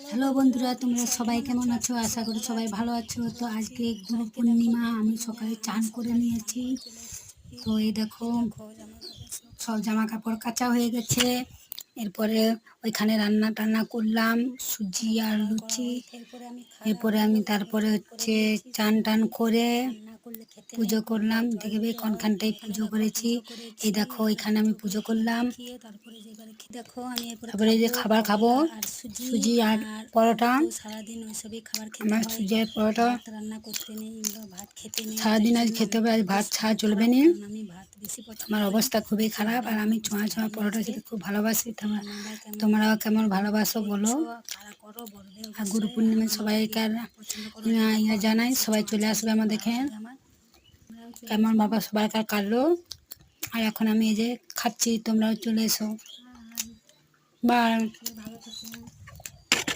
Hello বন্ধুরা, তোমরা সবাই কেমন আছো? আশা করি সবাই ভালো আছো। তো আজকে গুরু পূর্ণিমা, আমি সকালে চান করে নিয়েছি। তো এই দেখো, সব জামা কাপড় কাচা হয়ে গেছে। এরপরে ওইখানে রান্না টান্না করলাম, সুজি আর লুচি। এরপরে আমি তারপরে হচ্ছে চান টান করে পুজো করলাম। দেখবে কোনখানটায় পুজো করেছি। এই দেখো, এখানে আমি পুজো করলাম। তারপরে এই যে খাবার খাবো, সুজি আর পরোটা। সারাদিন ওইসবই খাবার খেতে আমার হয়। সুজি আর পরোটা রান্না করতে নেই বা ভাত খেতে নেই, সারাদিন আজ খেতে হবে। আজ ভাত ছাড়া চলবে না। আমি ভাত বেশি পছন্দ আমার করি। অবস্থা খুবই খারাপ, আর আমি ছোঁয়া ছোঁয়া পরোটা খেতে খুব ভালোবাসি। তোমরাও কেমন ভালোবাসো বলো। আর গুরু পূর্ণিমা সবাইকার জানাই, সবাই চলে আসবে আমাদেরকে। কেমন বাবা সবাইকার কাটলো। আর এখন আমি এই যে খাচ্ছি, তোমরাও চলে এসো। বাই।